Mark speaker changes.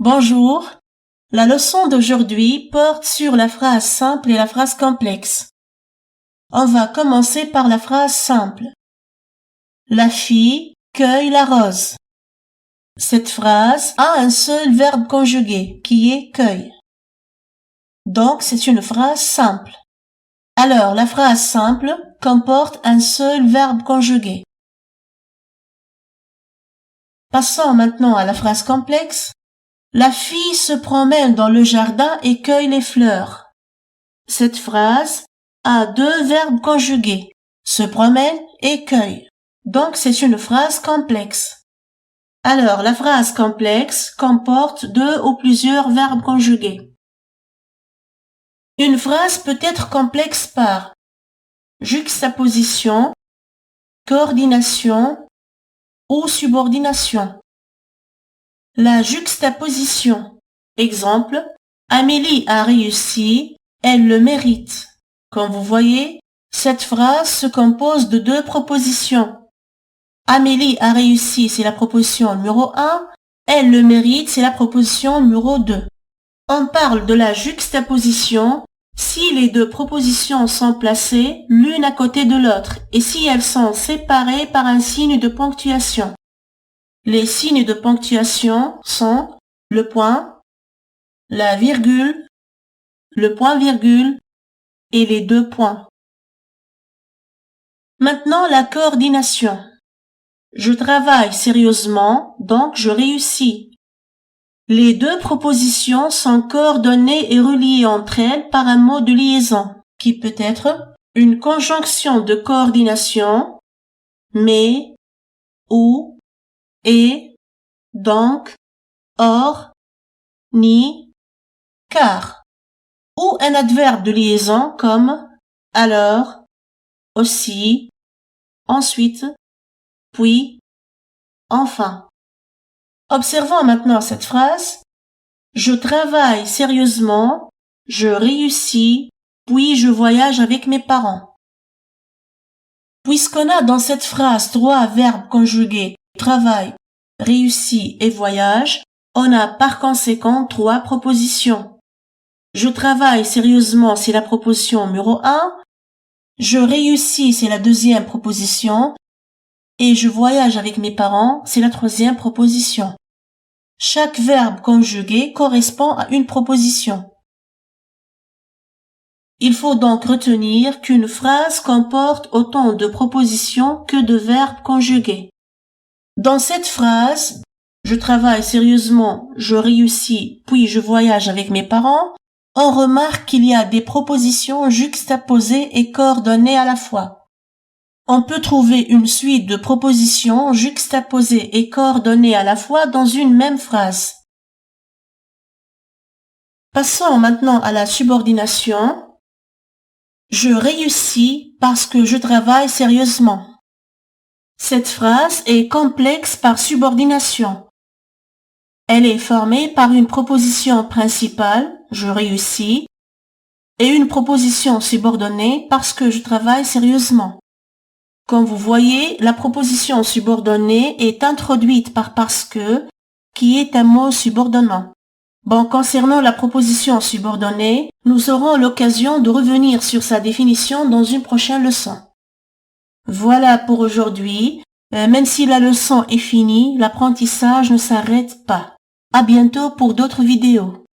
Speaker 1: Bonjour. La leçon d'aujourd'hui porte sur la phrase simple et la phrase complexe. On va commencer par la phrase simple. La fille cueille la rose. Cette phrase a un seul verbe conjugué qui est cueille. Donc c'est une phrase simple. Alors la phrase simple comporte un seul verbe conjugué. Passons maintenant à la phrase complexe. La fille se promène dans le jardin et cueille les fleurs. Cette phrase a deux verbes conjugués, se promène et cueille. Donc c'est une phrase complexe. Alors la phrase complexe comporte deux ou plusieurs verbes conjugués. Une phrase peut être complexe par juxtaposition, coordination ou subordination. La juxtaposition. Exemple, Amélie a réussi, elle le mérite. Comme vous voyez, cette phrase se compose de deux propositions. Amélie a réussi, c'est la proposition numéro 1, elle le mérite, c'est la proposition numéro 2. On parle de la juxtaposition si les deux propositions sont placées l'une à côté de l'autre et si elles sont séparées par un signe de ponctuation. Les signes de ponctuation sont le point, la virgule, le point-virgule et les deux points. Maintenant, la coordination. Je travaille sérieusement, donc je réussis. Les deux propositions sont coordonnées et reliées entre elles par un mot de liaison, qui peut être une conjonction de coordination, mais, ou, et, donc, or, ni, car, ou un adverbe de liaison comme alors, aussi, ensuite, puis, enfin. Observons maintenant cette phrase. Je travaille sérieusement, je réussis, puis je voyage avec mes parents. Puisqu'on a dans cette phrase trois verbes conjugués, travail, réussit et voyage, on a par conséquent trois propositions. Je travaille sérieusement, c'est la proposition numéro 1. Je réussis, c'est la deuxième proposition. Et je voyage avec mes parents, c'est la troisième proposition. Chaque verbe conjugué correspond à une proposition. Il faut donc retenir qu'une phrase comporte autant de propositions que de verbes conjugués. Dans cette phrase, je travaille sérieusement, je réussis, puis je voyage avec mes parents, on remarque qu'il y a des propositions juxtaposées et coordonnées à la fois. On peut trouver une suite de propositions juxtaposées et coordonnées à la fois dans une même phrase. Passons maintenant à la subordination. Je réussis parce que je travaille sérieusement. Cette phrase est complexe par subordination. Elle est formée par une proposition principale, je réussis, et une proposition subordonnée parce que je travaille sérieusement. Comme vous voyez, la proposition subordonnée est introduite par parce que, qui est un mot subordonnant. Bon, concernant la proposition subordonnée, nous aurons l'occasion de revenir sur sa définition dans une prochaine leçon. Voilà pour aujourd'hui. Même si la leçon est finie, l'apprentissage ne s'arrête pas. À bientôt pour d'autres vidéos.